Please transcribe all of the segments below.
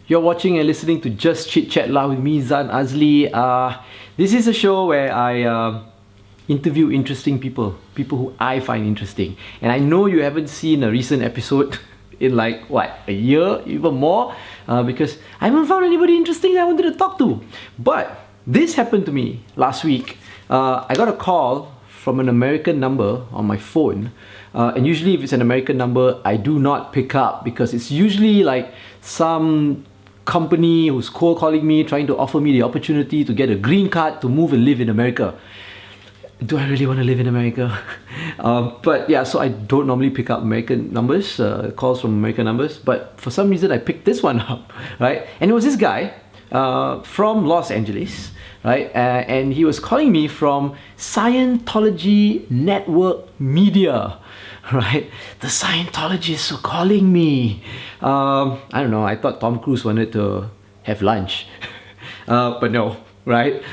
You're watching and listening to Just Chit Chat Lah with me, Zan Azlee. This is a show where I interview interesting people, people who I find interesting. And I know you haven't seen a recent episode in like, what, a year, even more, because I haven't found anybody interesting that I wanted to talk to. But this happened to me last week. I got a call from an American number on my phone. And usually if it's an American number, I do not pick up because it's usually like some company who's cold calling me, trying to offer me the opportunity to get a green card to move and live in America. Do I really want to live in America? But yeah, so I don't normally pick up American numbers, calls from American numbers. But for some reason, I picked this one up, right? And it was this guy from Los Angeles, right? And he was calling me from Scientology Network Media, right? The Scientologists were calling me. I don't know, I thought Tom Cruise wanted to have lunch. But no, right?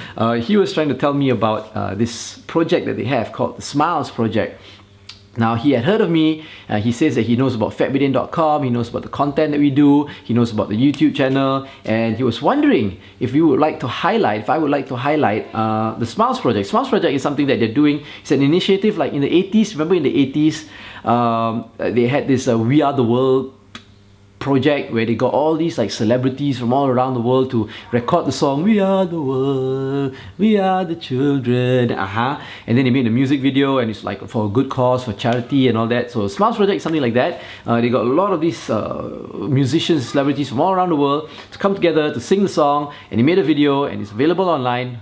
He was trying to tell me about this project that they have called the Smiles Project. Now, he had heard of me. He says that he knows about fatbidin.com, he knows about the content that we do, he knows about the YouTube channel, and he was wondering if I would like to highlight the Smiles Project. Smiles Project is something that they're doing. It's an initiative like in the 80s. Remember in the 80s, they had this We Are the World project where they got all these like celebrities from all around the world to record the song "We Are the World, We Are the Children," and then they made a music video, and it's like for a good cause, for charity and all that. So Smiles Project is something like that. They got a lot of these musicians, celebrities from all around the world to come together to sing the song, and they made a video, and it's available online.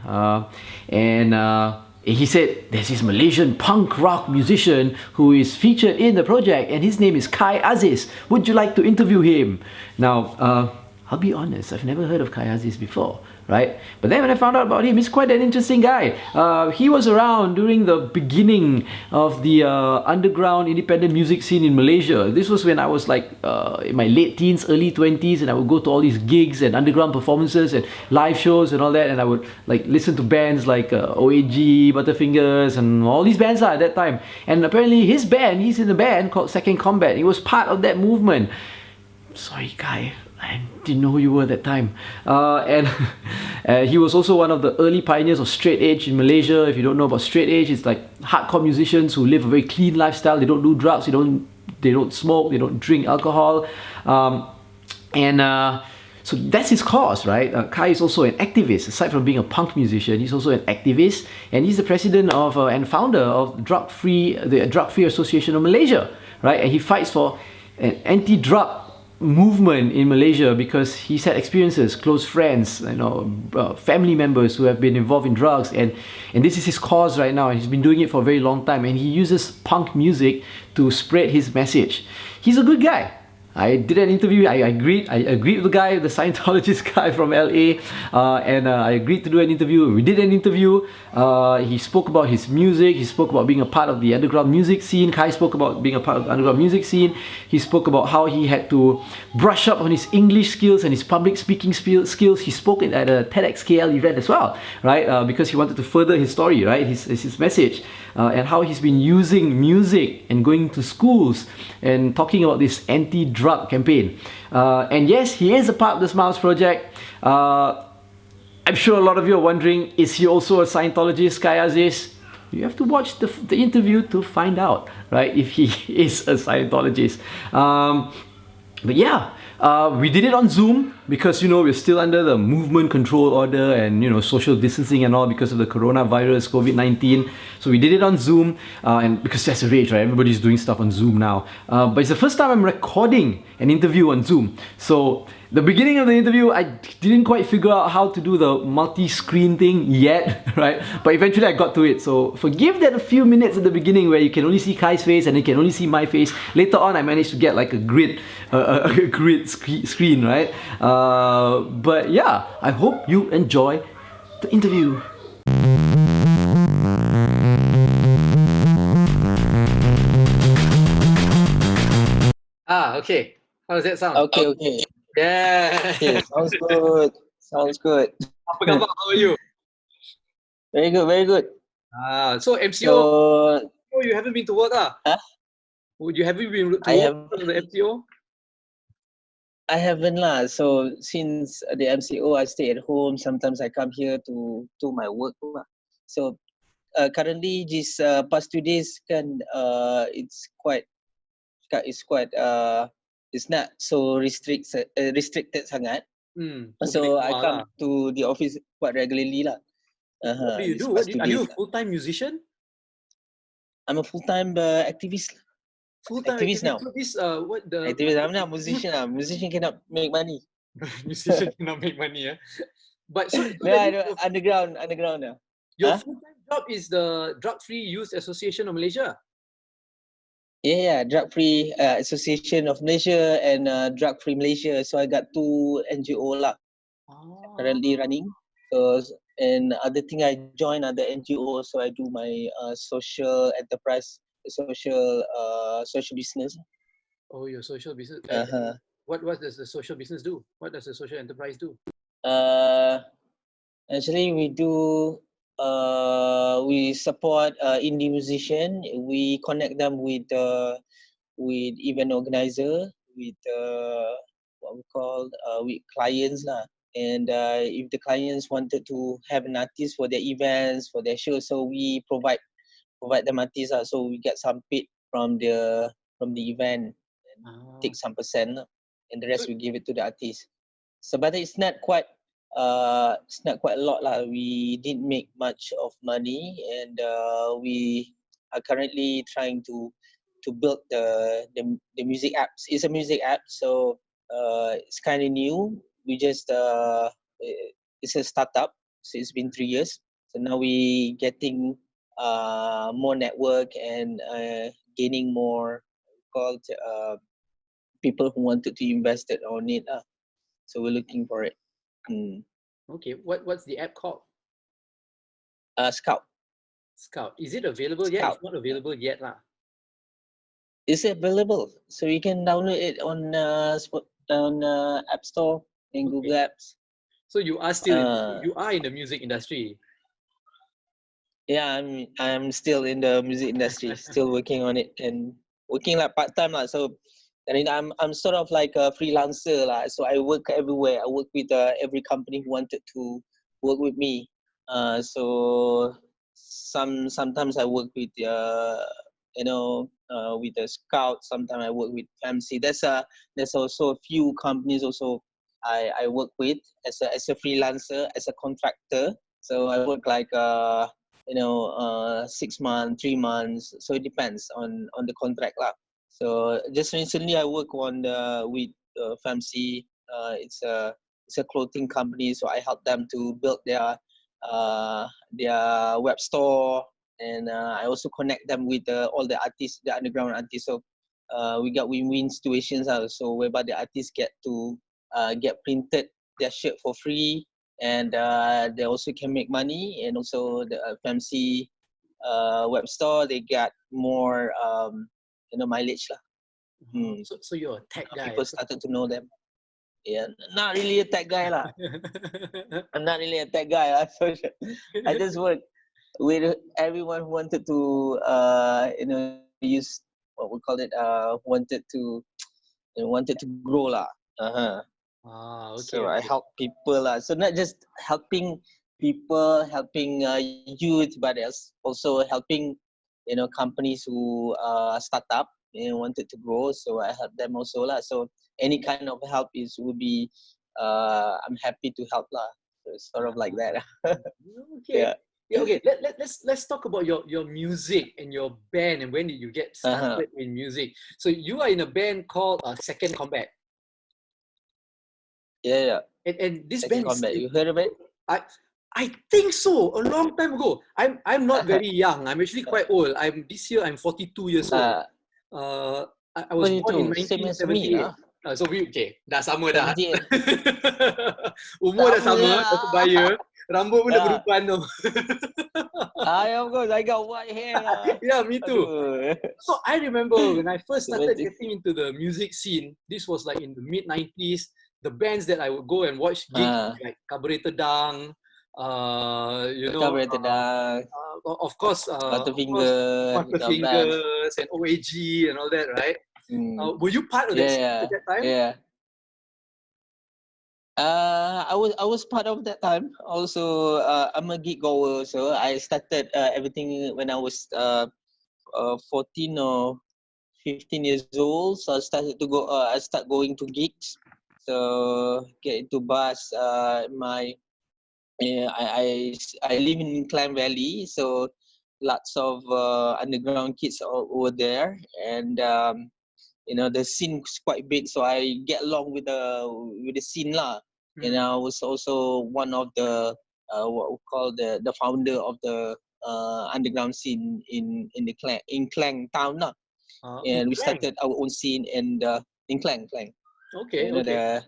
He said there's this Malaysian punk rock musician who is featured in the project, and his name is Khai Aziz. Would you like to interview him? Now, I'll be honest, I've never heard of Khai Aziz before, right? But then when I found out about him, he's quite an interesting guy. He was around during the beginning of the underground independent music scene in Malaysia. This was when I was like in my late teens, early 20s, and I would go to all these gigs and underground performances and live shows and all that, and I would like listen to bands like OAG, Butterfingers, and all these bands at that time. And apparently his band, he's in a band called Second Combat. He was part of that movement. Sorry, Kai, I didn't know who you were at that time. And he was also one of the early pioneers of straight edge in Malaysia. If you don't know about straight edge, it's like hardcore musicians who live a very clean lifestyle. They don't do drugs, they don't smoke, they don't drink alcohol. So that's his cause, right? Kai is also an activist. Aside from being a punk musician, he's also an activist, and he's the president of and founder of the Drug Free Association of Malaysia, right? And he fights for an anti-drug movement in Malaysia because he's had experiences, close friends, family members who have been involved in drugs, and this is his cause right now, and he's been doing it for a very long time, and he uses punk music to spread his message. He's a good guy. I did an interview. I agreed with the guy, the Scientologist guy from LA, and I agreed to do an interview. We did an interview. He spoke about his music. He spoke about being a part of the underground music scene. Kai spoke about being a part of the underground music scene. He spoke about how he had to brush up on his English skills and his public speaking skills. He spoke at a TEDx KL event as well, right? Because he wanted to further his story, right? His message, and how he's been using music and going to schools and talking about this anti-drug campaign. And yes, he is a part of the Smiles Project. I'm sure a lot of you are wondering, is he also a Scientologist, Khai Aziz? You have to watch the interview to find out, right, if he is a Scientologist. But yeah, we did it on Zoom because, we're still under the movement control order and, social distancing and all because of the coronavirus, COVID-19. So we did it on Zoom, and because that's the rage, right? Everybody's doing stuff on Zoom now. But it's the first time I'm recording an interview on Zoom. So the beginning of the interview, I didn't quite figure out how to do the multi-screen thing yet, right? But eventually I got to it. So forgive that a few minutes at the beginning where you can only see Kai's face and you can only see my face. Later on, I managed to get like a grid screen, right? But yeah, I hope you enjoy the interview. Okay. How does that sound? Okay. Yeah. Okay, sounds good. Sounds good. Apa khabar? How are you? Very good. So MCO, So, you haven't been to work, Huh? Have you been to I work have on the MCO? I haven't lah. So since the MCO, I stay at home. Sometimes I come here to my work lah. So currently this past 2 days kan it's not so restricted sangat. So boleh So I keluar come lah. to the office quite regularly lah. What do you This do? past 2 Are you days a full-time musician? I'm a full-time activist. Full-time Activist now. So this what the Activist. I'm not a musician. Musician cannot make money. musician cannot make money, But so No, I don't, underground now. your full-time job is the Drug-Free Youth Association of Malaysia. Yeah, Drug-Free Association of Malaysia and Drug-Free Malaysia. So I got 2 NGO lah currently running. So and other thing I join other NGO. So I do my social enterprise, social business. Oh, your social business. What does the social business do? What does the social enterprise do? Actually, we support indie musician. We connect them with event organizer, with what we call with clients lah. And if the clients wanted to have an artist for their events, for their shows, so we provide them artists lah. So we get some paid from the event and take some percent lah, and the rest we give it to the artist. So but it's not quite a lot lah. We didn't make much of money, and we are currently trying to build the music apps. It's a music app, so it's kind of new. We just it's a startup, so it's been 3 years. So now we getting more network and gaining more people who wanted to invest it on it. So we're looking for it. Okay, what's the app called? Scout. Scout. Is it available yet? It's not available yet lah. It's available, so you can download it on App Store and Google Apps. So you are still you are in the music industry. Yeah, I'm still in the music industry, still working on it and working like part time lah. So I mean, I'm sort of like a freelancer lah. So I work everywhere. I work with every company who wanted to work with me. So sometimes I work with with the Scout. Sometimes I work with MC. There's also a few companies also I work with as a freelancer, as a contractor. So I work like 6 months, 3 months. So it depends on the contract lah. So just recently I work on with FMC. It's a clothing company. So I help them to build their web store, and I also connect them with all the artists, the underground artists. So we got win-win situations also, whereby the artists get to get printed their shirt for free, and they also can make money, and also the FMC web store, they got more mileage lah. So you're a tech guy. People started to know them. Yeah, not really a tech guy lah. I'm not really a tech guy lah. So I just work with everyone who wanted to use what we call it wanted to grow lah. Okay. So I help people lah. So not just helping people, helping youth, but also helping companies who start up and wanted to grow. So I help them also lah. So any kind of help would be I'm happy to help lah. So it's sort of like that. Okay. Yeah, okay. Let's talk about your music and your band, and when did you get started in music? So you are in a band called Second Combat. Yeah. And this Second band Combat. You heard of it? I think so. A long time ago. I'm not very young. I'm actually quite old. This year I'm 42 years old. I was born in 1978. So dah sama dah. Umur dah sama, dah sebaya. Rambut pun dah berupan tu. Of course, I got white hair. Yeah, me too. So I remember when I first started getting into the music scene, this was like in the mid-90s, the bands that I would go and watch gigs like Carburetor Dang, of course, Butterfingers and OAG and all that, right? Were you part of that scene at that time? Yeah. I was part of that time. Also, I'm a gig goer, so I started everything when I was 14 or 15 years old. So I started to go. I start going to gigs. So get into bus. I live in Klang Valley, so lots of underground kids over there, and the scene is quite big, so I get along with the scene lah. And I was also one of the what we call the founder of the underground scene in Klang town lah. And we started our own scene and in Klang. Okay, okay.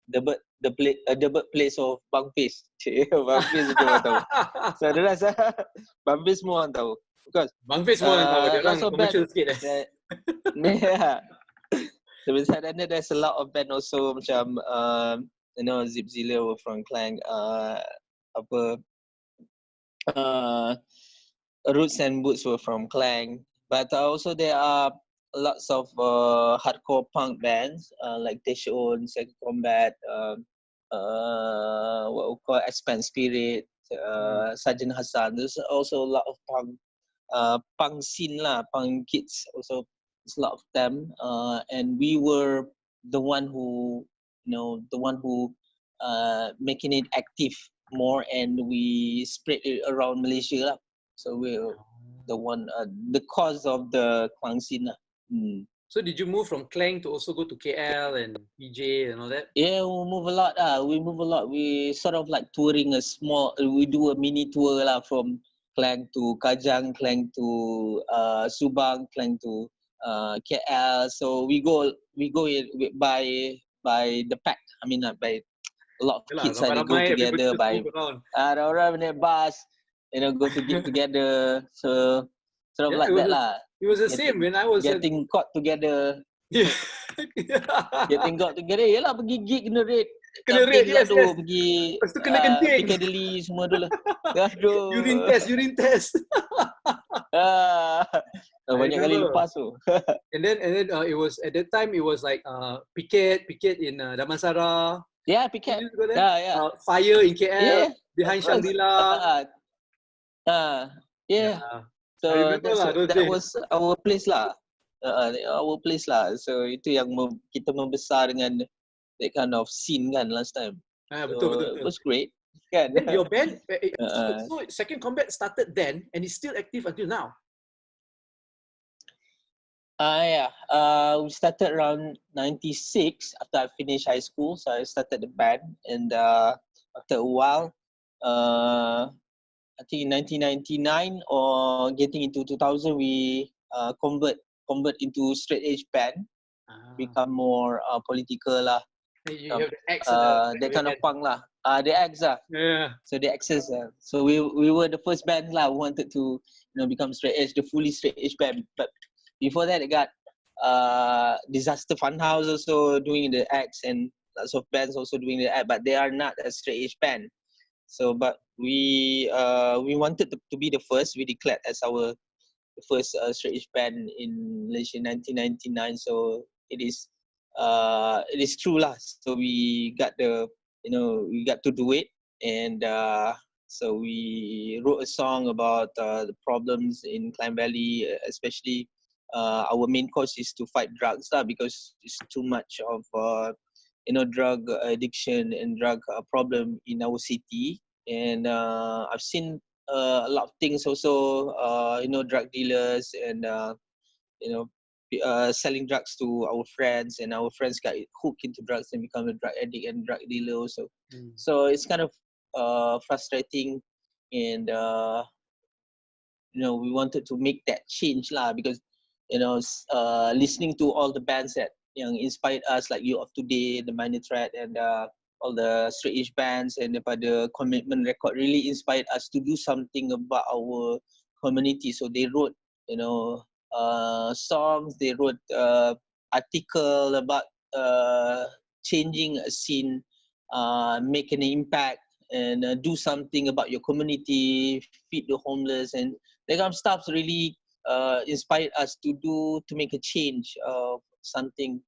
The birthplace of Bang Fiz. Bang Fiz tu orang tahu. So ada rasa Bang Fiz semua orang tahu. Because Bang Fiz semua orang tahu, dia orang commercial sikit yeah. So beside that, there's a lot of band also macam Zip Zilla were from Klang, Roots and Boots were from Klang, but also there are lots of hardcore punk bands like Teshon, Second Combat, what we call Expand Spirit, Sergeant Hassan. There's also a lot of punk scene lah, punk kids also. There's a lot of them, and we were the one who making it active more, and we spread it around Malaysia lah. So we're the one, the cause of the Klang scene lah. So did you move from Klang to also go to KL and PJ and all that? Yeah, we move a lot. We move a lot. We sort of like touring we do a mini tour lah, from Klang to Kajang, Klang to Subang, Klang to KL. So we go by the pack. I mean, by a lot of kids they go together by orang naik bus, go to gig together. So sort of like that lah. It was the same when I was getting caught together. Getting caught together. Yalah, pergi gig kena rate. Kena rate, yes. Pergi lepas tu kena kencing. Piccadilly semua dulu. Aduh. Urine test. Banyak kali lepas tu. And then it was at that time it was like picket in Damansara. Yeah, picket. Yeah. Fire in KL behind Shangri-La. Yeah. So that was our place lah. Our place lah. So itu yang kita membesar dengan that kind of scene kan last time. Betul. It was great. Kan? Your band, so Second Combat started then and it's still active until now. We started around 96 after I finished high school. So I started the band, and after a while, I think in 1999 or getting into 2000, we convert into straight edge band, become more political lah. You have the X, that kind of punk lah. The X lah. Yeah. So the X's lah. So we were the first band lah who wanted to become straight edge, the fully straight edge band. But before that, I got Disaster Funhouse also doing the X, and lots of bands also doing the X, but they are not a straight edge band. So, but we wanted to be the first. We declared as our first straight edge band in Malaysia in 1999. So it is true lah. So we got we got to do it, and so we wrote a song about the problems in Klang Valley, especially our main cause is to fight drugs lah, because it's too much of drug addiction and drug problem in our city. And I've seen a lot of things also, drug dealers and selling drugs to our friends, and our friends got hooked into drugs and become a drug addict and drug dealer also. So it's kind of frustrating, and we wanted to make that change lah, because listening to all the bands that inspired us, like You Of Today, the Minor Threat, and all the straight edge bands, and the Commitment Record really inspired us to do something about our community. So they wrote songs, they wrote article about changing a scene, making an impact, and do something about your community, feed the homeless, and that kind of stuff really inspired us to make a change of something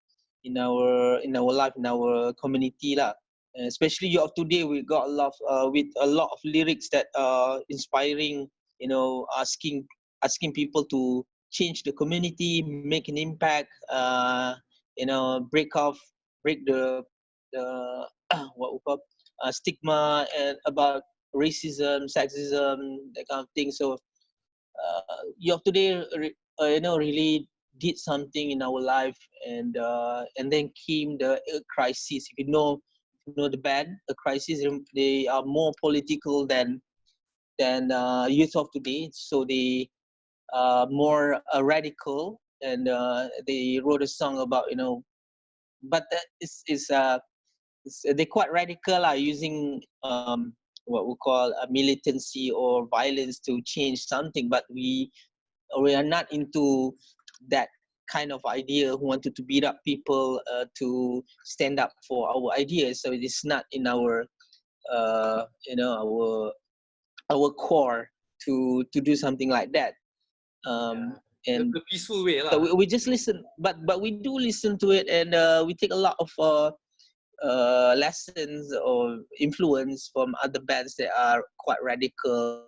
in our life, in our community lah. especially of today, we got a lot with a lot of lyrics that are inspiring, asking people to change the community, make an impact, break the what we call stigma and about racism, sexism, that kind of thing. So of today really did something in our life, and then came the crisis. If you know the band, the crisis, they are more political than youth of today. So they more radical, and they wrote a song about but that they're quite radical, using what we call a militancy or violence to change something. But we are not into that kind of idea who wanted to beat up people to stand up for our ideas. So it is not in our our core to do something like that. And the peaceful way lah. So we just listen, but we do listen to it, and we take a lot of lessons or influence from other bands that are quite radical.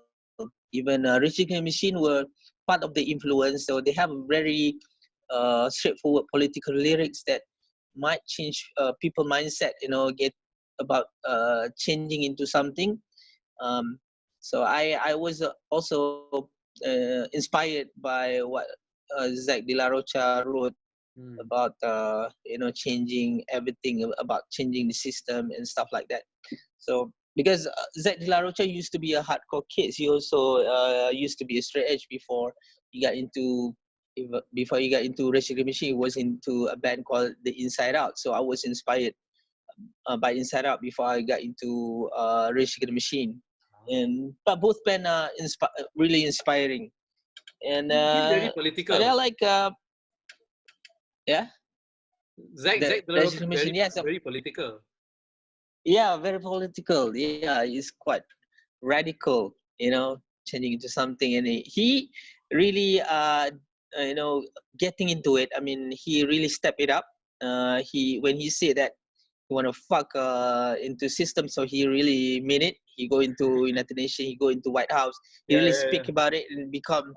Even Rage Against the Machine were part of the influence, so they have very straightforward political lyrics that might change people's mindset. Get about changing into something. So I was also inspired by what Zach De La Rocha wrote about changing everything, about changing the system and stuff like that. So because Zach De La Rocha used to be a hardcore kid, he also used to be a straight edge before he got into Rage Against the Machine. He was into a band called The Inside Out. So I was inspired by Inside Out before I got into Rage Against the Machine. But both bands are really inspiring. And very political. But they're like Zach De La Rocha is very political. Yeah, very political. Yeah, he's quite radical, changing into something. And he really, getting into it. I mean, he really stepped it up. When he said that he want to fuck into system, so he really mean it. He go into United Nations, he go into White House. He really speak about it and become,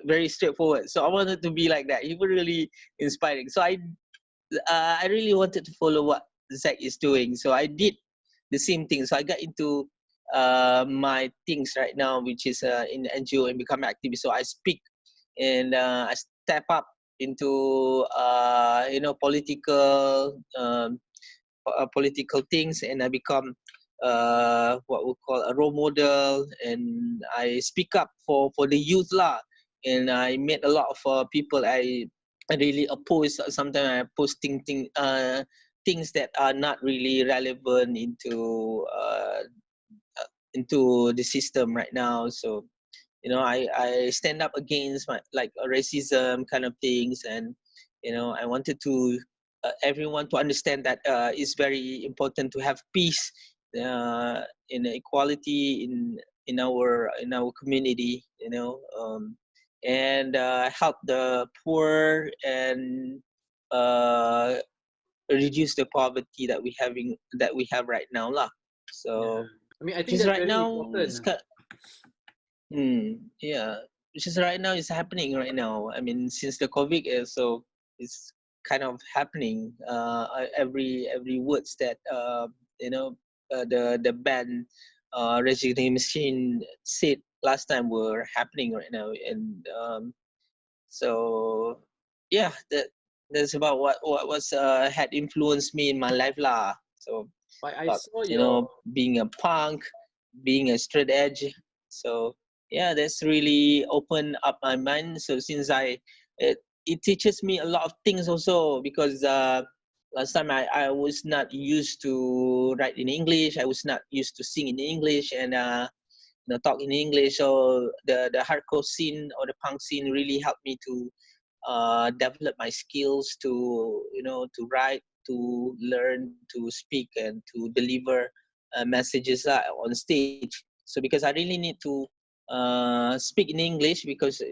very straightforward. So I wanted to be like that. He was really inspiring. So I really wanted to follow what Zach is doing. So I did the same thing. So I got into my things right now, which is in NGO and become activist. So I speak and I step up into political things, and I become what we call a role model, and I speak up for the youth lah. And I met a lot of people I really oppose. Sometimes I post things that are not really relevant into the system right now. So I stand up against racism kind of things, and I wanted to everyone to understand that it's very important to have peace, in equality in our community, and help the poor, and reduce the poverty that we have right now lah. So I mean, I think that's right very now important. Which is right now is happening right now. I mean, since the COVID, so it's kind of happening. Every words that the band Rage Against the Machine said last time were happening right now, and so yeah, that's about what was had influenced me in my life lah. So I saw being a punk, being a straight edge. So yeah, that's really opened up my mind. So since it teaches me a lot of things also, because last time I was not used to write in English. I was not used to sing in English and talk in English. So the hardcore scene or the punk scene really helped me to develop my skills to to write, to learn, to speak, and to deliver messages on stage. So because I really need to speak in English, because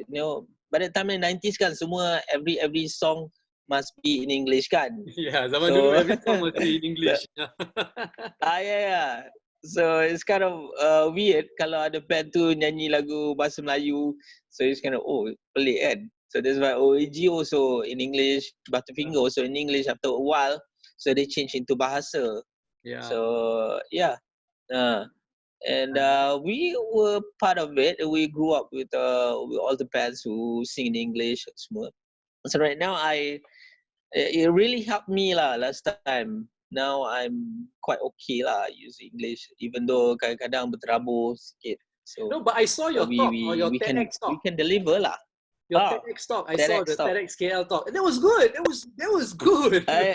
by the time in the 90s kan, semua every song must be in English kan. Yeah, zaman dulu every song must be in English. Yeah. So it's kind of weird kalau ada band tu nyanyi lagu bahasa Melayu. So it's kind of pelik kan. So that's why OAG also in English, Butterfinger also in English after a while. So they change into bahasa. Yeah. So yeah. And we were part of it. We grew up with all the bands who sing in English semua. So right now it really helped me lah last time. Now I'm quite okay lah using English, even though kadang-kadang berterabur sikit. So no, but I saw your talk or your TEDx talk. We can deliver lah. Your TEDx talk. I saw the TEDx KL talk, and that was good. That was good, right?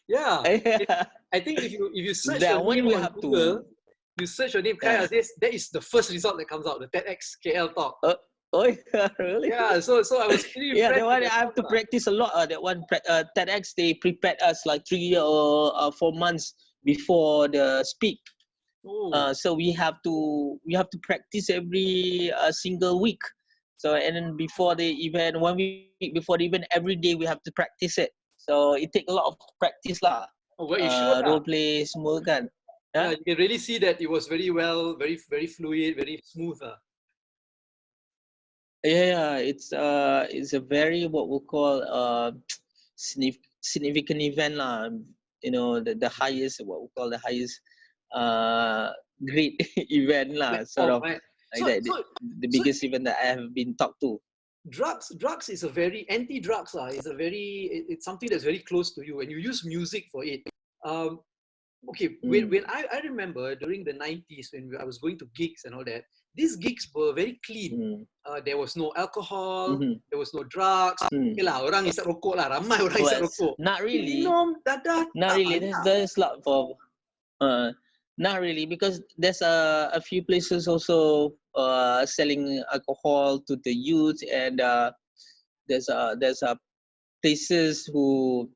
Yeah. I think if you search your name on Google, you search your name Khai Aziz, that is the first result that comes out. The TEDx KL talk. Oh yeah, really? Yeah, so I was pretty that one I have to practice a lot. That one TEDx they prepared us like 3 or 4 months before the speak. So we have to practice every single week. So and then before the event, 1 week before the event, every day we have to practice it. So it take a lot of practice lah. Well, you should role play semua kan. Yeah, you can really see that it was very well, very fluid, very smooth. Yeah, it's a very what we call significant event lah. You know, the highest what we call the highest great event lah, sort of right. like the biggest event that I have been talked to. Drugs is a very anti-drugs lah. It's something that's very close to you, and you use music for it. When I remember during the 90s when I was going to gigs and all that, these gigs were very clean. There was no alcohol, there was no drugs. Okay lah, orang isap rokok lah, ramai orang isap rokok. Not really. Minum, dadah. Not really. There's a lot for. Not really, because there's a few places also selling alcohol to the youth, and there's places who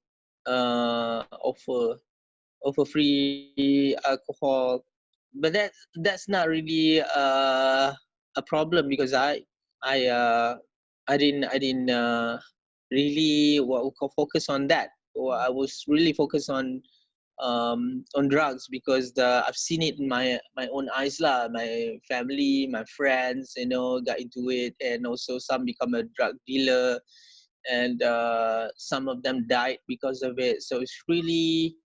offer free alcohol, but that's not really a problem, because I didn't really focus on that. I was really focused on drugs, because I've seen it in my own eyes lah. My family, my friends, got into it, and also some become a drug dealer, and some of them died because of it. So it's really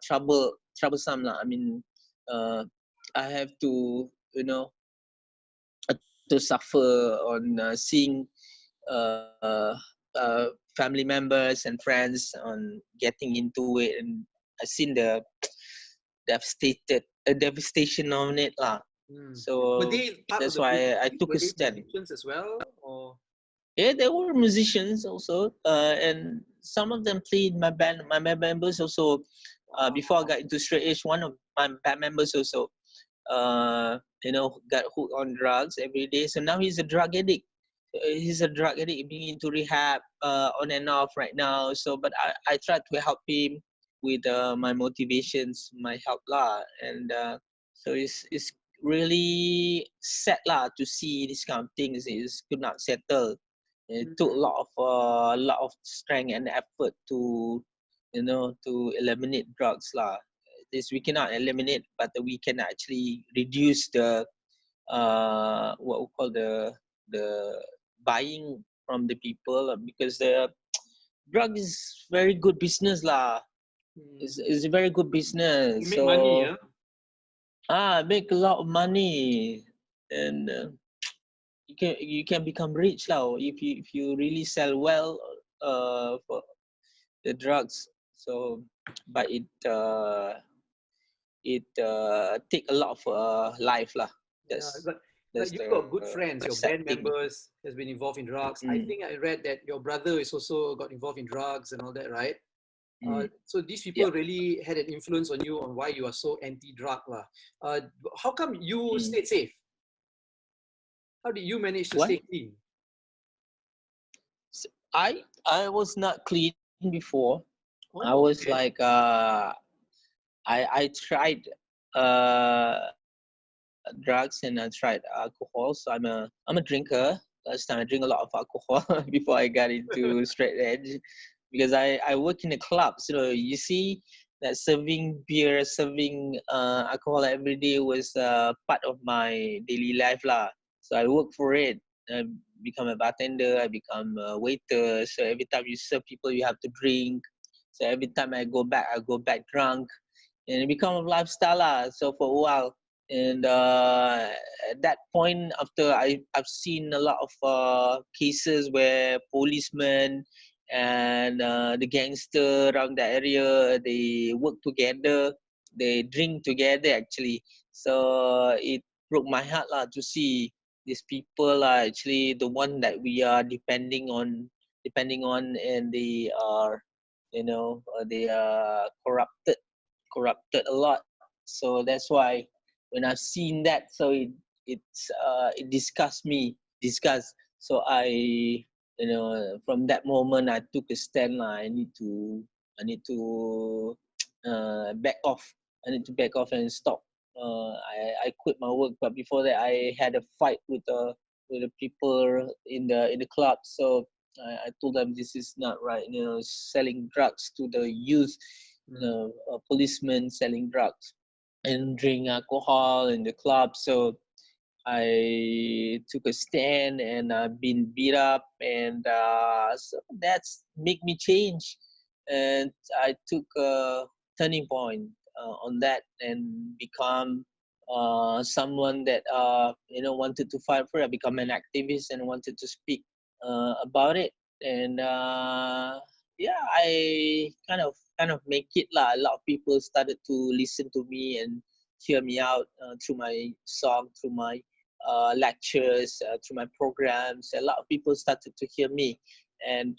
troublesome lah. I mean, I have to to suffer on seeing family members and friends on getting into it, and I've seen the devastation on it lah. So that's why I took a stand. As well, or? Yeah, there were musicians also, and some of them played my band. My band members also, before I got into straight edge, one of my band members also, got hooked on drugs every day. So now he's a drug addict. He's a drug addict, being into rehab on and off right now. So, but I tried to help him with my motivations, my help lah, and so it's really sad lah to see this kind of things could not settle. It took a lot of strength and effort to eliminate drugs lah. This we cannot eliminate, but we can actually reduce the what we call the buying from the people, because the drug is very good business lah. It's a very good business. You make money, yeah? Make a lot of money, and you can become rich now if you really sell well for the drugs. So, but it take a lot of life lah. But you've got good friends. Your band members has been involved in drugs. I think I read that your brother is also got involved in drugs and all that, right? So these people really had an influence on you on why you are so anti-drug lah. How come you stayed safe? How did you manage to stay clean? I was not clean before. I was like I tried drugs and I tried alcohol. So I'm a drinker. last time I drink a lot of alcohol before I got into straight edge, because I work in a club. So you see that serving beer, serving alcohol every day was part of my daily life lah. So I work for it. I become a bartender, I become a waiter. So every time you serve people, you have to drink. So every time I go back drunk. And it become a lifestyle lah. So for a while. And at that point, after I've seen a lot of cases where policemen and the gangster around the area, they work together, they drink together actually. So it broke my heart lah to see these people are actually the one that we are depending on, and they are, they are corrupted a lot. So that's why when I've seen that, so it disgusts me. So I, from that moment I took a stand. I need to back off. I need to back off and stop. I quit my work, but before that I had a fight with the people in the club. So I told them this is not right. Selling drugs to the youth, policemen selling drugs and drink alcohol in the club. So I took a stand, and I've been beat up, and so that's make me change. And I took a turning point on that and become someone that wanted to fight for it. I become an activist and wanted to speak about it. And yeah, I kind of make it lah. A lot of people started to listen to me and hear me out through my song, through my lectures, through my programs. A lot of people started to hear me, and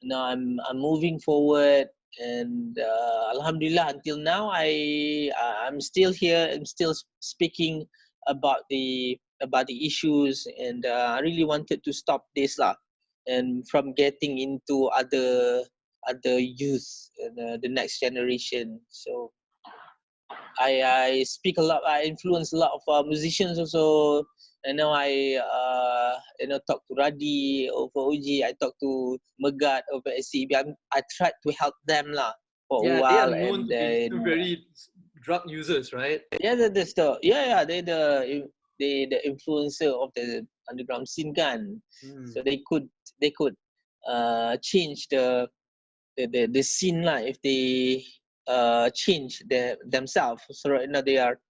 now I'm moving forward. And Alhamdulillah, until now I'm still here. I'm still speaking about the issues, and I really wanted to stop this lah, and from getting into other youth and the next generation. So I speak a lot. I influence a lot of musicians also. And now I talk to Radi over OG. I talk to Megat over SCB. I tried to help them lah for a while. They are known to be very drug users, right? Yeah, they're the influencer of the underground scene kan. So they could change the scene lah if they change themselves. So right now they are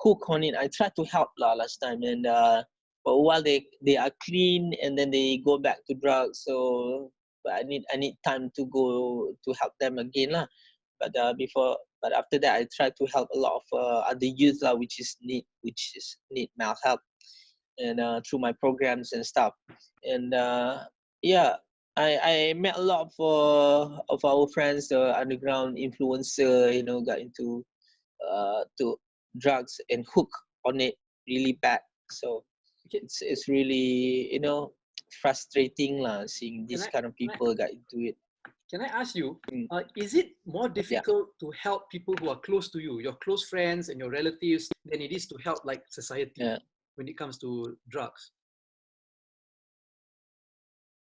hooked on it. I tried to help lah last time, and for a while they are clean, and then they go back to drugs. So but I need time to go to help them again lah. But after that I try to help a lot of other youth lah, which need my help, and through my programs and stuff. And yeah, I met a lot of our friends, the underground influencer, got into to drugs and hook on it really bad. So it's really frustrating lah, seeing these kind of people got into it. Can I ask you, is it more difficult to help people who are close to you, your close friends and your relatives, than it is to help like society when it comes to drugs?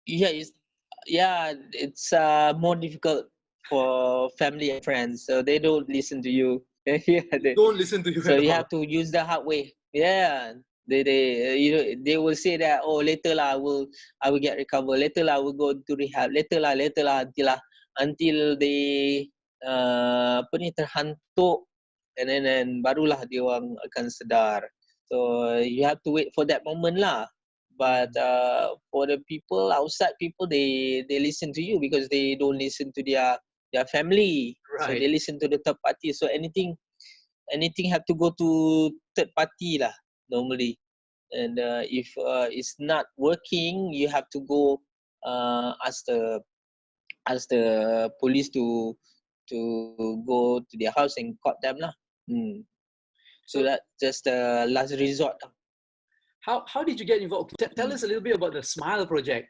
It's more difficult for family and friends. So they don't listen to you. They don't listen to you. So you have to use the hard way. Yeah. They will say that, oh, later lah I will get recovered, later lah I will go to rehab, later lah until they terhantuk, and then barulah dia orang akan sedar. So you have to wait for that moment lah. But for the people outside, people they listen to you because they don't listen to their family. Right. So they listen to the third party. So anything have to go to third party lah normally. And if it's not working, you have to go ask the police to go to their house and caught them lah. So that's just the last resort. How did you get involved? Tell us a little bit about the Smile Project.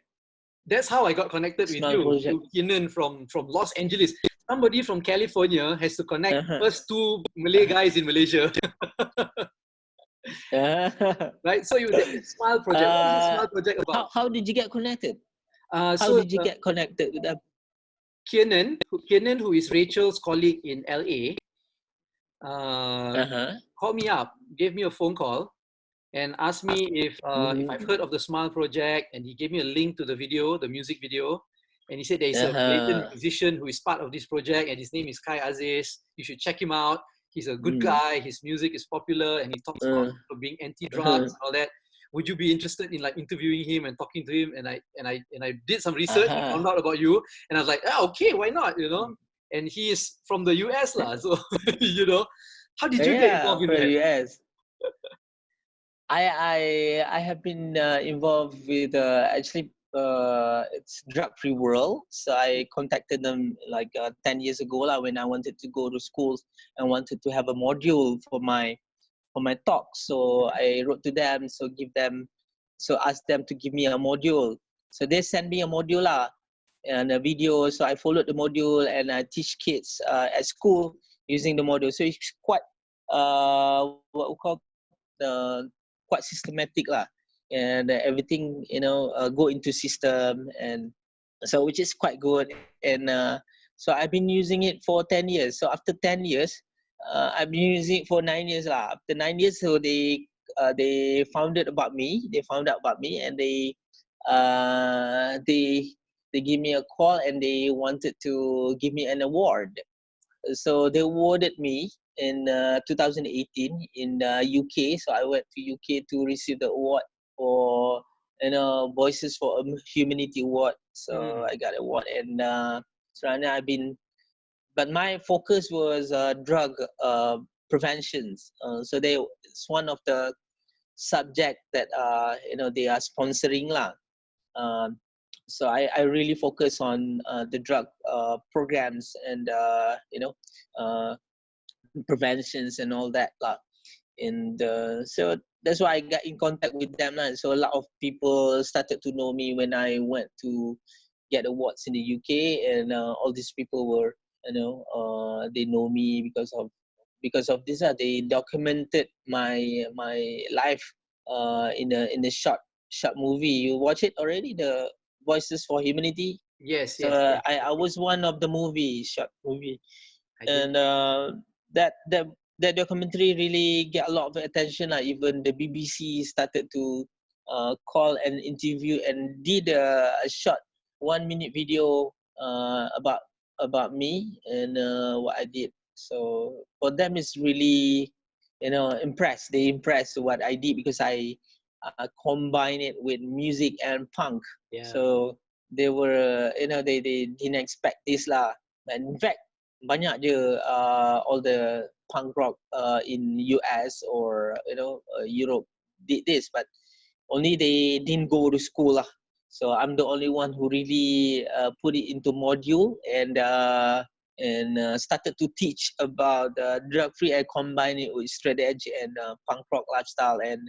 That's how I got connected with you, Kinan from Los Angeles. Somebody from California has to connect first two Malay guys in Malaysia. Right? right? So the Smile project. What is the Smile project about? How did you get connected? How So did you get connected with them? Kiernan, who is Rachel's colleague in LA, called me up, gave me a phone call, and asked me if I've heard of the Smile project, and he gave me a link to the video, the music video, and he said there is a Malaysian musician who is part of this project, and his name is Khai Aziz. You should check him out. He's a good guy. His music is popular, and he talks about being anti-drugs and all that. Would you be interested in like interviewing him and talking to him? And I did some research and found out about you, and I was like, okay, why not? You know. And he is from the US lah, so you know. How did you get involved in that? US. I have been involved with actually it's Drug-Free World. So I contacted them like 10 years ago lah, when I wanted to go to schools and wanted to have a module for my talk. So I wrote to them, asked them to give me a module. So they sent me a module lah and a video. So I followed the module and I teach kids at school using the module. So it's quite what we call quite systematic lah, and everything go into system, and so which is quite good. And so I've been using it for 10 years. So after 10 years, I've been using it for 9 years lah. After 9 years, so they found out about me, and they gave me a call and they wanted to give me an award. So they awarded me in 2018 in UK. So I went to UK to receive the award for Voices for Humanity Award. So I got an award, and so now but my focus was drug preventions. So it's one of the subject that they are sponsoring lah. So I really focus on the drug programs and preventions and all that lah. And so that's why I got in contact with them lah. So a lot of people started to know me when I went to get awards in the UK, and all these people were they know me because of this. They documented my life in a short movie. You watch it already, the Voices for Humanity? Yes. I was one of the short movie. And that documentary really get a lot of attention. Even the BBC started to call and interview and did a short 1-minute video about me and what I did. So for them, it's really impressed. They impressed what I did because I combine it with music and punk. So they were they didn't expect this lah. And in fact, banyak je all the punk rock in US or Europe did this, but only they didn't go to school lah. So I'm the only one who really put it into module and started to teach about drug-free and combine it with straight edge and punk rock lifestyle and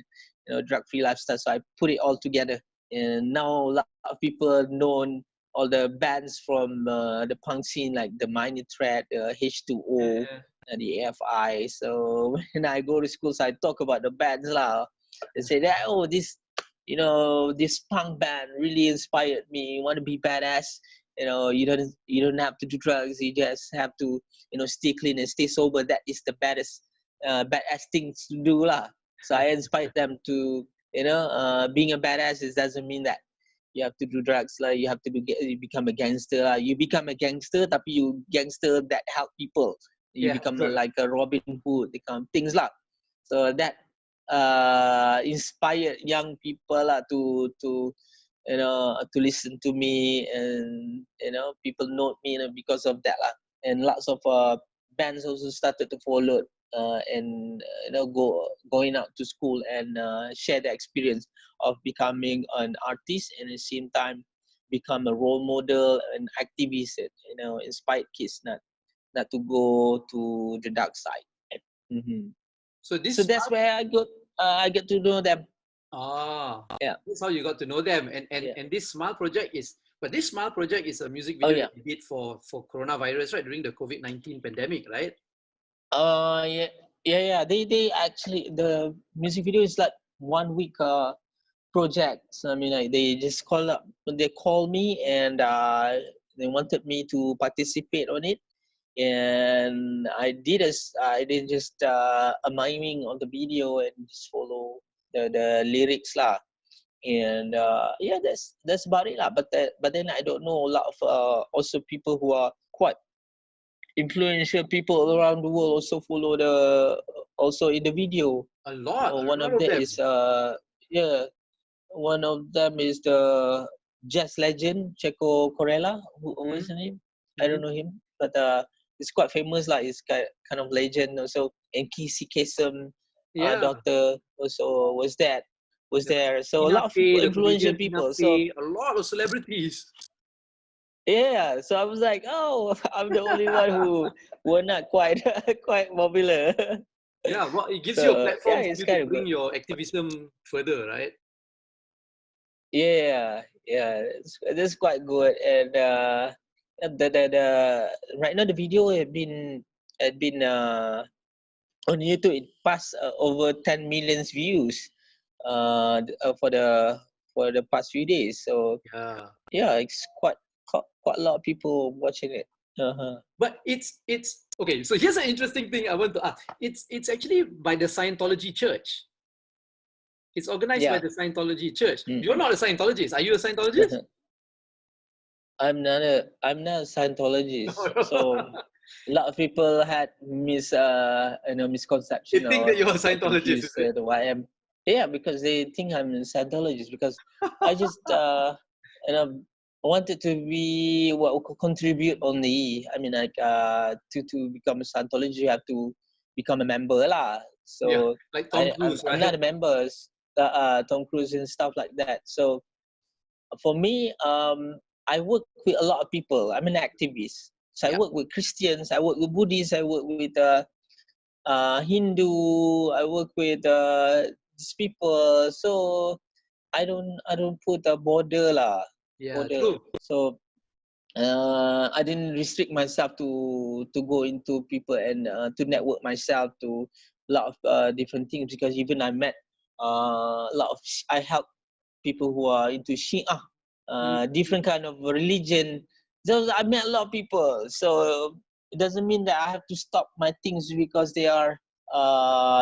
drug-free lifestyle. So I put it all together, and now a lot of people know all the bands from the punk scene, like the Minor Threat, H2O, the AFI. So when I go to schools, I talk about the bands lah. They say that this punk band really inspired me. You want to be badass? You don't have to do drugs. You just have to stay clean and stay sober. That is the badass things to do lah. So I inspired them to being a badass doesn't mean that you have to do drugs lah. You have to you become a gangster lah. You become a gangster, tapi you gangster that help people. You become like a Robin Hood, things lah. So that inspired young people lah to listen to me, and people know me because of that lah. And lots of bands also started to follow and going out to school and share the experience of becoming an artist, and at the same time become a role model and activist. Inspired kids not to go to the dark side. So that's where I get to know them. That's how you got to know them. And this Smile project is a music video that you did for coronavirus, right, during the COVID-19 pandemic, right? They actually, the music video is like 1 week project. So, I mean, like, they just called me, and they wanted me to participate on it. And I did just a miming on the video and just follow the lyrics lah. And yeah, that's about it lah. But then I don't know, a lot of also people who are quite influential people around the world also follow also in the video. A lot. One of them is one of them is the jazz legend Checo Corella. What's his name? I don't know him, but it's quite famous lah. He's kind of legend also. And Kisi Kasem, daughter, also was there. So a lot of influential people. So a lot of celebrities. Yeah, so I was like, oh, I'm the only one who were not quite popular. Yeah, well, it gives you a platform for you to bring your activism further, right? Yeah, that's quite good. And the right now the video had been on YouTube. It passed over 10 million views for the past few days. So yeah, it's quite a lot of people watching it. But it's okay. So here's an interesting thing I want to ask. It's actually by the Scientology Church. It's organized by the Scientology Church. You're not a Scientologist. Are you a Scientologist? I'm not a Scientologist. So a lot of people had misconception. They think that you're a Scientologist. Is it? I am. Yeah, because they think I'm a Scientologist, because I just wanted to be contribute only. I mean, like to become a Scientologist, you have to become a member lah. So like Tom Cruise, I'm not a member. Tom Cruise and stuff like that. So for me, I work with a lot of people. I'm an activist. So I work with Christians, I work with Buddhists, I work with Hindu, I work with these people. So I don't put a border lah. True. So I didn't restrict myself to go into people and to network myself to a lot of different things, because even I met I help people who are into Shia, different kind of religion. So I met a lot of people. So it doesn't mean that I have to stop my things because they are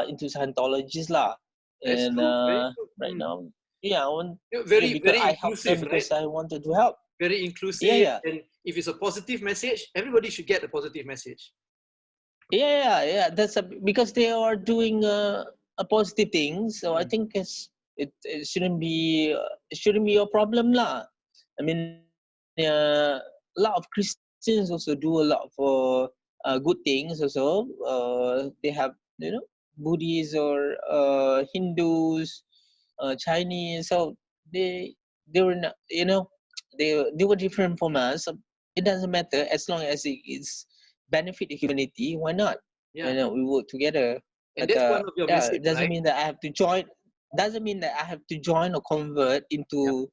into Scientologists lah. And right now, I want very I help inclusive, them because right? I wanted to help. Very inclusive. And if it's a positive message, everybody should get a positive message. Yeah. That's because they are doing a positive thing. So I think it shouldn't be a problem lah. I mean, a lot of Christians also do a lot for good things also. They have Buddhists or Hindus, Chinese. So they were not, they were different from us. So it doesn't matter as long as it is benefit the humanity. Why not? We work together. And that's one of your messages, it doesn't right? mean that I have to join. Doesn't mean that I have to join or convert into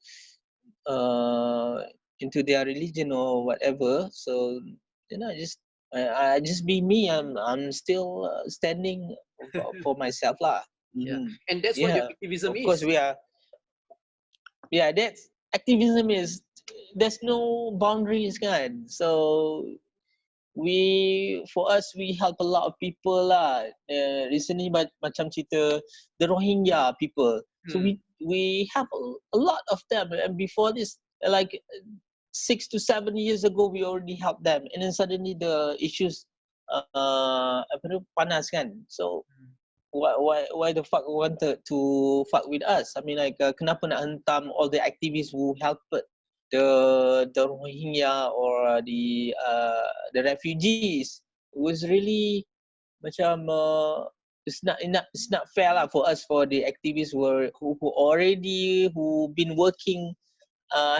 their religion or whatever. So I just be me. I'm still standing for myself lah. And that's what your activism is. Of course we are. Yeah, that's activism is. There's no boundaries, kan. So for us we help a lot of people lah. Recently macam cerita the Rohingya people. So we have a lot of them, and before this, like 6 to 7 years ago, we already helped them, and then suddenly the issues panas kan. So why the fuck wanted to fuck with us? I mean, like kenapa nak hentam all the activists who helped the Rohingya or the refugees? It was really macam it's not fair lah for us, for the activists who been working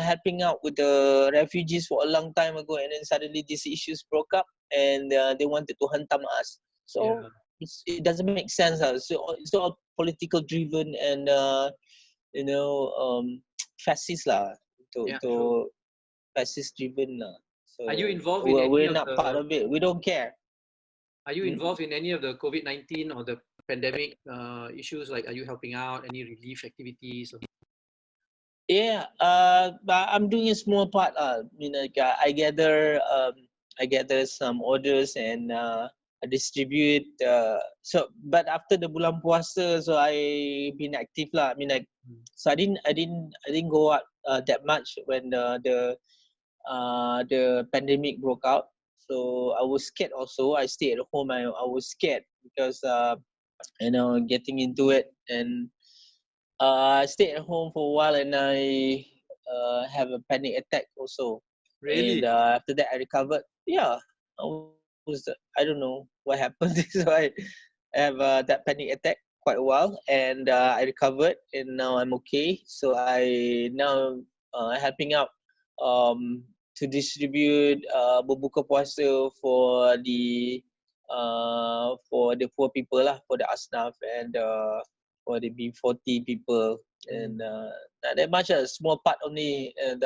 helping out with the refugees for a long time ago, and then suddenly these issues broke up and they wanted to hantam us. So it doesn't make sense. So it's all political driven and fascist lah. To fascist driven lah. So are you involved in we're not part of it. We don't care. Are you involved in any of the COVID-19 or the pandemic issues? Like, are you helping out any relief activities? Yeah, but I'm doing a small part. I gather some orders and I distribute. But after the bulan puasa, so I been active lah. So I didn't go out that much when the pandemic broke out. So I was scared also. I stayed at home. I was scared because getting into it, and I stayed at home for a while, and I have a panic attack also. Really? And after that I recovered. Yeah, I don't know what happened. So I have that panic attack quite a while, and I recovered, and now I'm okay. So I now helping out to distribute berbuka puasa for the poor people lah, for the asnaf, and for the B40 people, and not that much, a small part only, and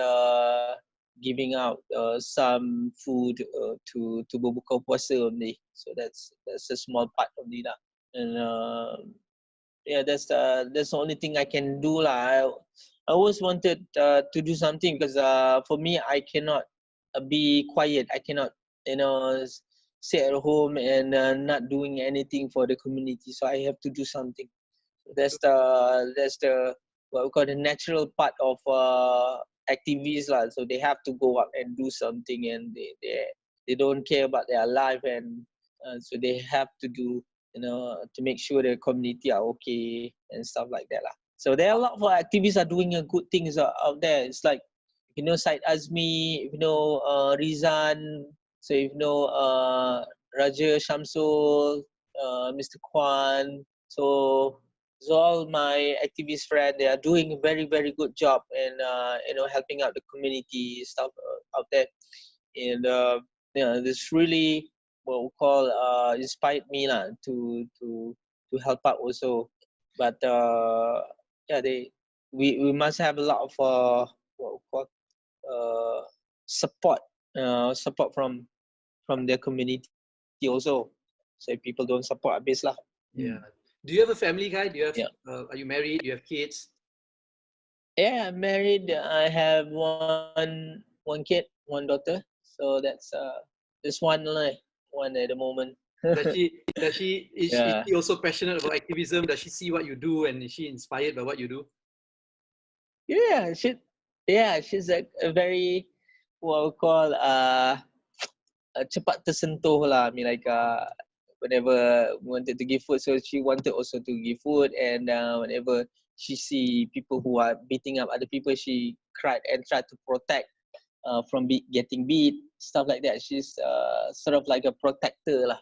giving out some food to berbuka puasa only. So that's a small part only lah. And yeah, that's the only thing I can do lah. I always wanted to do something, because for me, I cannot be quiet. I cannot, sit at home and not doing anything for the community. So I have to do something. That's the what we call the natural part of activists lah. So they have to go out and do something, and they don't care about their life, and so they have to do, to make sure the community are okay and stuff like that lah. So there are a lot of activists are doing good things out there. It's like, Syed Azmi, Rizan, so Raja Shamsul, Mr. Kwan. So all my activist friends, they are doing a very, very good job, and helping out the community stuff out there. And this really what we call inspired me lah to help out also. But yeah, we must have a lot of what we call support from their community also. So if people don't support habis lah. Yeah. Do you have a family, Khai? Do you have? Yeah. Are you married? Do you have kids? Yeah, I'm married. I have one kid, one daughter. So that's just one at the moment. Is Yeah. she also passionate about activism? Does she see what you do, and is she inspired by what you do? Yeah, she's a very what we call cepat tersentuh lah. I mean, like whenever we wanted to give food, so she wanted also to give food, and whenever she see people who are beating up other people, she cried and tried to protect from getting beat, stuff like that. She's sort of like a protector lah.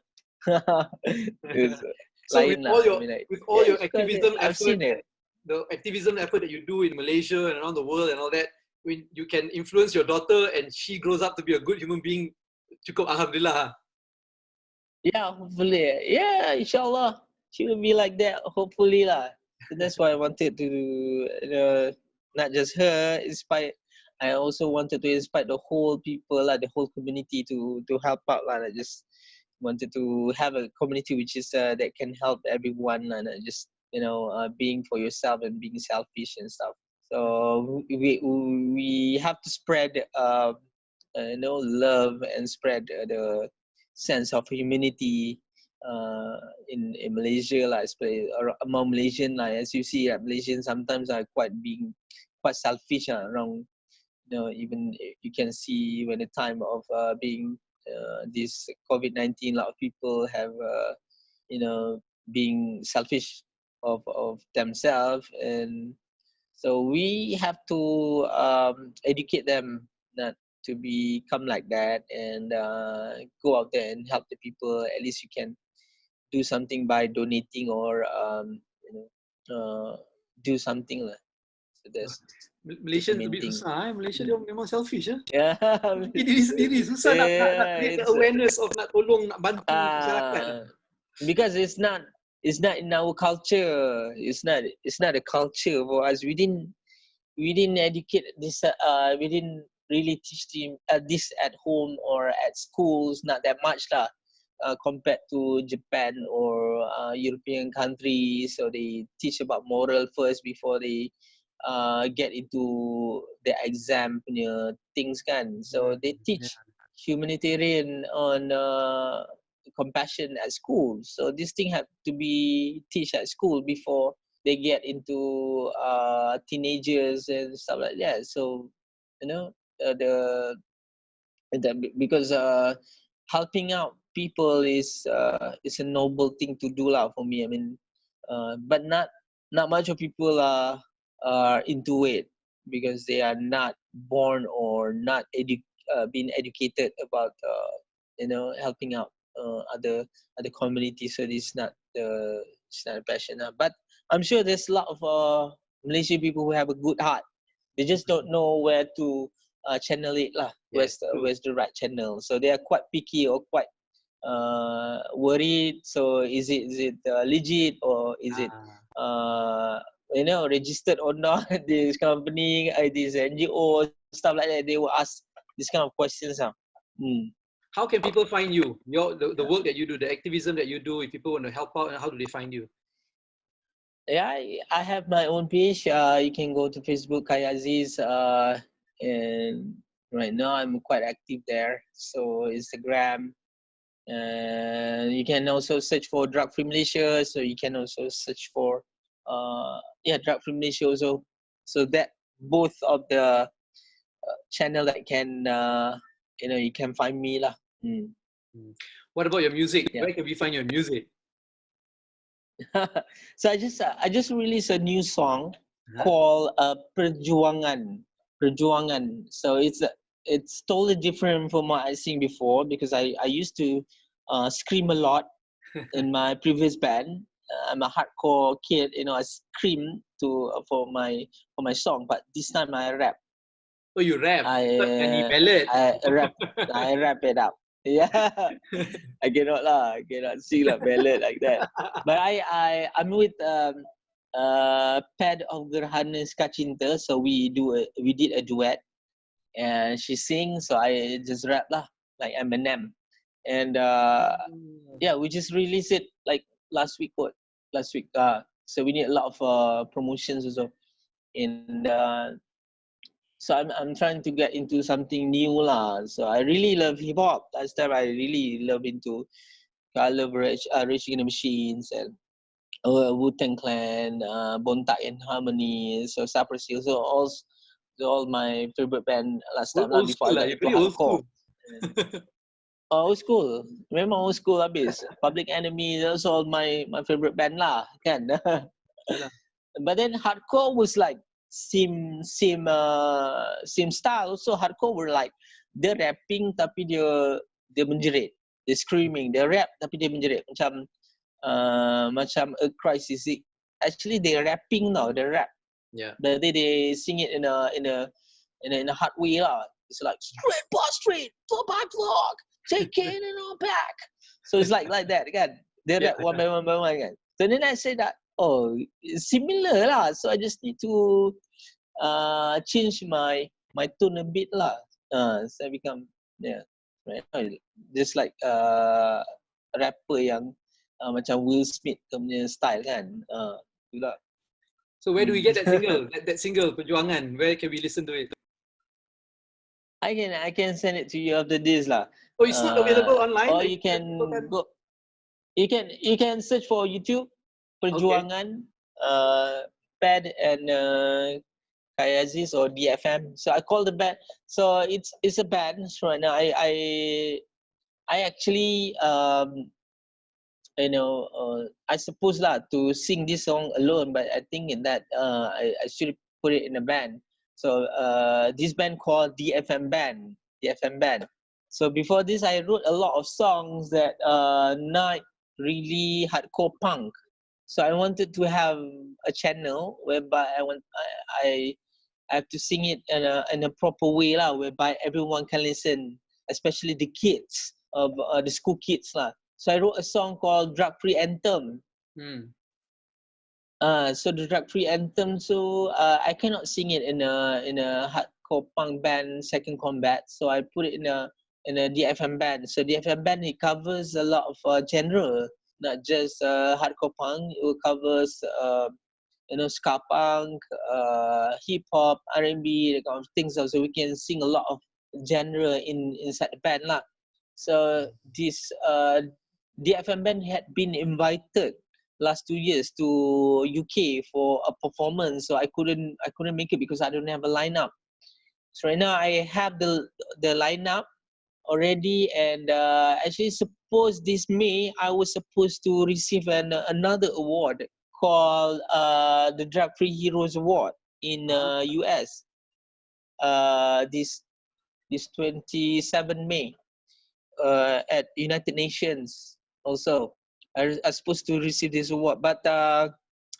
So with all your activism I've effort, seen it. the activism effort that you do in Malaysia and around the world and all that, when you can influence your daughter and she grows up to be a good human being, cukup alhamdulillah. Yeah, hopefully. Yeah, inshallah. She will be like that, hopefully lah. So that's why I wanted to, not just her, inspire. I also wanted to inspire the whole people lah, the whole community to help out lah. I just wanted to have a community which is that can help everyone, and just being for yourself and being selfish and stuff. So we have to spread love and spread the sense of humanity in Malaysia lah, especially among Malaysian lah. As you see, Malaysians sometimes are quite selfish around. Even you can see when the time of being this COVID-19, a lot of people have being selfish of themselves, and so we have to educate them not to become like that, and go out there and help the people. At least you can do something by donating or do something lah. So that's Malaysian a bit susah. Malaysia dia memang selfish. Yeah. Diri sendiri susah nak create the awareness of nak tolong, nak bantu masyarakat. Because it's not in our culture. It's not a culture for us. We didn't educate this. We didn't really teach them this at home or at schools. Not that much lah. compared to Japan or European countries. So they teach about moral first before they get into the exam punya things kan. So they teach humanitarian on compassion at school. So this thing have to be teach at school before they get into teenagers and stuff like that. So you know because helping out people is a noble thing to do lah for me. I mean, but not much of people are into it because they are not born or not being educated about helping out other communities. So it's not a passion. But I'm sure there's a lot of Malaysian people who have a good heart. They just don't know where to channel it lah. Yes, Where's the right channel? So they are quite picky or quite worried. So is it legit or is it registered or not? This company, this NGO, stuff like that. They will ask this kind of questions. How can people find you? The work that you do, the activism that you do. If people want to help out, how do they find you? Yeah, I have my own page. You can go to Facebook, Khai Aziz, and right now I'm quite active there. So Instagram, and you can also search for Drug Free Malaysia. So you can also search for Drug Free Malaysia also. So that both of the channel that can you can find me lah. What about your music? Where can we find your music? So I just released a new song called Perjuangan. So it's totally different from what I sing before because I used to scream a lot in my previous band. I'm a hardcore kid, I scream for my song, but this time I rap. Oh, you rap? Any ballad? I rap it up. Yeah, I cannot sing like ballad like that. But I'm with Pad of Gerhana Cinta, so we did a duet, and she sings, so I just rap lah like Eminem, and we just released it like last week. So we need a lot of promotions also, and so I'm trying to get into something new lah. So I really love hip hop. Last time I really love into Cullah, Rage Against the Machines and Wu-Tang Clan, Bone Thugs and Harmony, so Cypress Hill. So all my favorite band last time lah before I got into hardcore. Old school. Memang old school habis. Public Enemy, that's all my favorite band lah kan. But then hardcore was like same style. So hardcore were like dia rapping tapi dia menjerit, dia screaming, dia rap tapi dia menjerit macam a crisis. Actually they rapping now, they rap. Yeah. But they sing it in a hard way lah. It's like straight by straight, floor by floor, taking it all back. So it's like that kan. They rap one by one kan. So then I said that it's similar lah. So I just need to change my tone a bit lah. So I become just like rapper yang macam Will Smith punya style kan. Itulah. So where do we get that single? that single Perjuangan. Where can we listen to it? I can send it to you after this lah. Oh, it's not available online. Or you can go. You can search for YouTube Perjuangan, Pad and Khai Aziz or DFM. So I call the band. So it's a band right now. I actually I suppose lah to sing this song alone, but I think in that I should put it in a band. So this band called DFM Band. So before this, I wrote a lot of songs that not really hardcore punk. So I wanted to have a channel whereby I have to sing it in a proper way lah, whereby everyone can listen, especially the kids of the school kids lah. So I wrote a song called Drug Free Anthem. So the Drug Free Anthem. So I cannot sing it in a hardcore punk band Second Combat. So I put it in a in a DFM band. So DFM band, it covers a lot of genre, not just hardcore punk. It covers ska punk, hip hop, R&B, that kind of things. So we can sing a lot of genre inside the band lah. So this DFM band had been invited last 2 years to UK for a performance. So I couldn't make it because I don't have a lineup. So right now I have the lineup already, and actually suppose this May I was supposed to receive another award called the Drug Free Heroes Award in US. This 27 May at United Nations also. I supposed to receive this award, but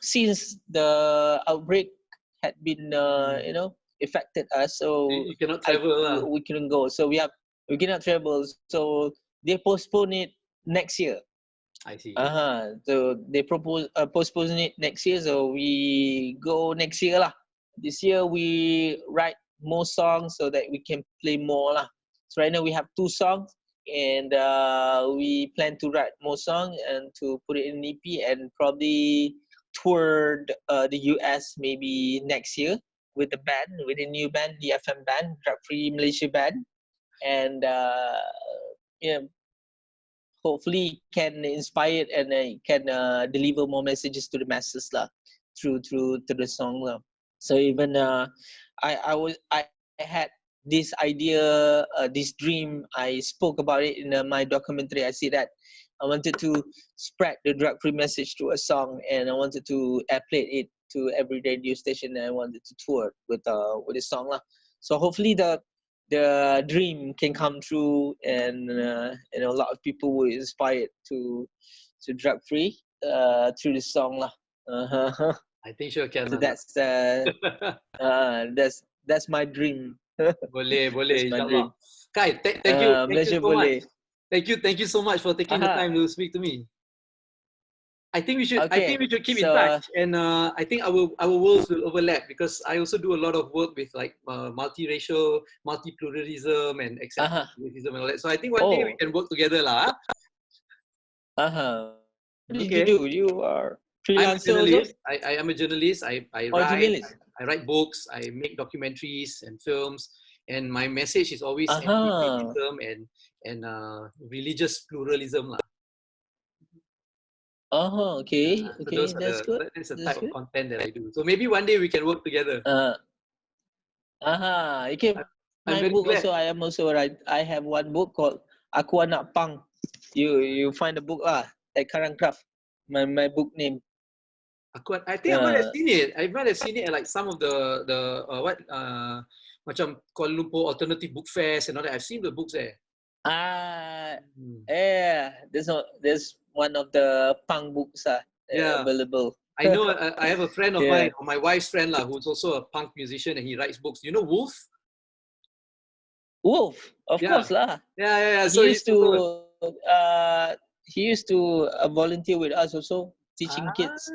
since the outbreak had been affected us, so you cannot travel. We couldn't go. So we cannot travel. So they postpone it next year. I see. So they postpone it next year. So we go next year lah. This year we write more songs so that we can play more lah. So right now we have 2 songs, and we plan to write more songs and to put it in an EP and probably tour the US maybe next year with the band, with a new band, the FM band, Drug Free Malaysia band, and hopefully can inspire and can deliver more messages to the masses lah through the song lah. So even I had this idea, this dream. I spoke about it in my documentary. I see that I wanted to spread the drug-free message to a song, and I wanted to airplay it to every radio station, and I wanted to tour with the song lah. So hopefully the dream can come true, and a lot of people will inspired to drug-free through the song lah. I think sure can. So that's my dream. Boleh, insyaAllah. Khai, thank you so much. Thank you so much for taking the time to speak to me. I think we should keep in touch, and I think our worlds will overlap, because I also do a lot of work with like multiracial, multipluralism, and acceptabilism and all that. So I think one day we can work together lah. What did you do? You are freelancer. I am a journalist. I write books. I make documentaries and films. And my message is always anti-racism and religious pluralism lah. Okay. So that's good. That's the type of content that I do. So maybe one day we can work together. Okay. My book glad. Also, I have one book called Aku Anak Pang. You find the book lah at Karang Craft. My book name. I think I might have seen it. I might have seen it at like some of the macam Kuala Lumpur Alternative Book Fest and all that. I've seen the books there. Yeah. There's one of the punk books available. I know. I have a friend of mine, or my wife's friend lah, who's also a punk musician, and he writes books. You know Wolf? Wolf, of course lah. Yeah. So he used to volunteer with us also, teaching kids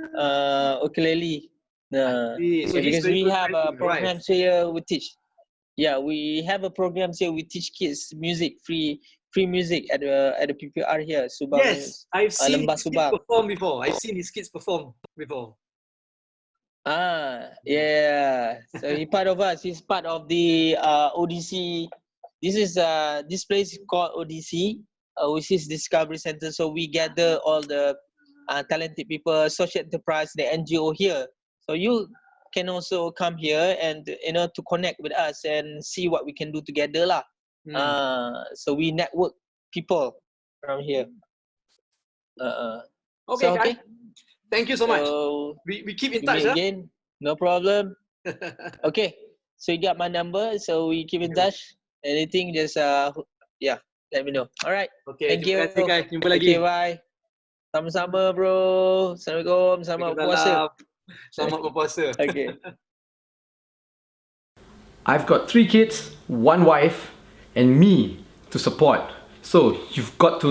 ukulele. Because we have a program here we teach. Yeah, we have a program here we teach kids music, free music at the PPR here. Subang. Yes, I've seen his kids perform before. I've seen his kids perform before. Yeah. So he's part of us. He's part of the ODC. This place is called ODC, which is Discovery Center. So we gather all the talented people, social enterprise, the NGO here. So you can also come here and to connect with us and see what we can do together lah. So we network people from here. Okay. Thank you so much. We keep in touch. Again, no problem. Okay. So you got my number. So we keep in touch. Anything, just let me know. All right. Okay. Thank you. Jumpa lagi. Okay, bye. Sama-sama, bro. Assalamualaikum. Selamat berpuasa. Selamat berpuasa. Okay. I've got 3 kids, 1 wife, and me to support. So you've got to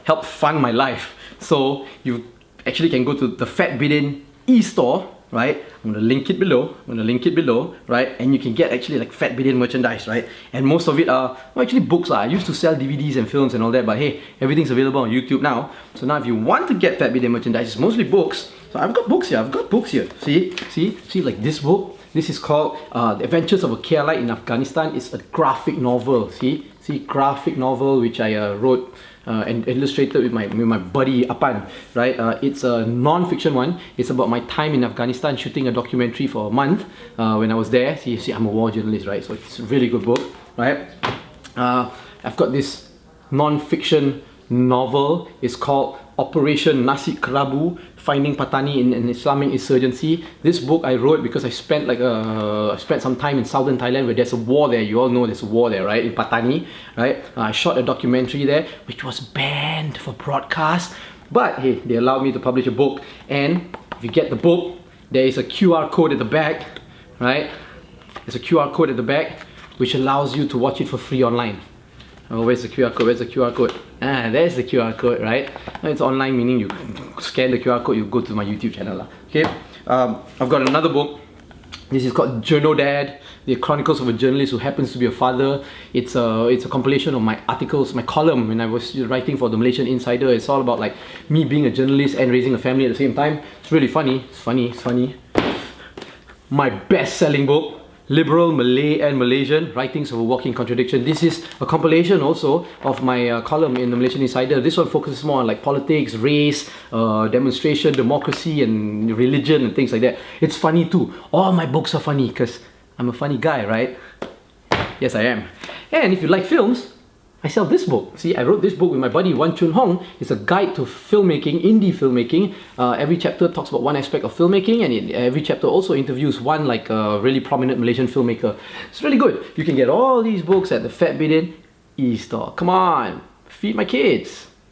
help fund my life. So you actually can go to the Fat Bidin e-store right? I'm gonna link it below. Right? And you can get actually like Fat Bidin merchandise, right? And most of it are actually books. I used to sell DVDs and films and all that, but hey, everything's available on YouTube now. So now if you want to get Fat Bidin merchandise, it's mostly books. So I've got books here. See, like this book. This is called The Adventures of a KLite in Afghanistan. It's a graphic novel. See, graphic novel which I wrote and illustrated with my buddy Apan, right? It's a non-fiction one. It's about my time in Afghanistan shooting a documentary for a month when I was there. See, I'm a war journalist, right? So it's a really good book, right? I've got this non-fiction novel. It's called Operation Nasi Kerabu, Finding Patani in an Islamic Insurgency. This book I wrote because I spent some time in southern Thailand where there's a war there. You all know there's a war there, right? In Patani, right? I shot a documentary there which was banned for broadcast, but hey, they allowed me to publish a book. And if you get the book, there is a QR code at the back, right? There's a QR code at the back which allows you to watch it for free online. Oh, where's the QR code? Where's the QR code? Ah, there's the QR code, right? It's online, meaning you scan the QR code, you go to my YouTube channel. Okay, I've got another book. This is called Journo Dad, The Chronicles of a Journalist Who Happens to Be a Father. It's a compilation of my articles, my column when I was writing for the Malaysian Insider. It's all about like me being a journalist and raising a family at the same time. It's really funny. It's funny. My best-selling book, Liberal, Malay and Malaysian, Writings of a Walking Contradiction. This is a compilation also of my column in the Malaysian Insider. This one focuses more on like politics, race, demonstration, democracy and religion and things like that. It's funny too. All my books are funny because I'm a funny guy, right? Yes, I am. And if you like films, I sell this book. See, I wrote this book with my buddy Wan Chun Hong. It's a guide to filmmaking, indie filmmaking. Every chapter talks about one aspect of filmmaking, and every chapter also interviews one like really prominent Malaysian filmmaker. It's really good. You can get all these books at the Fat Bidin e-store. Come on, feed my kids.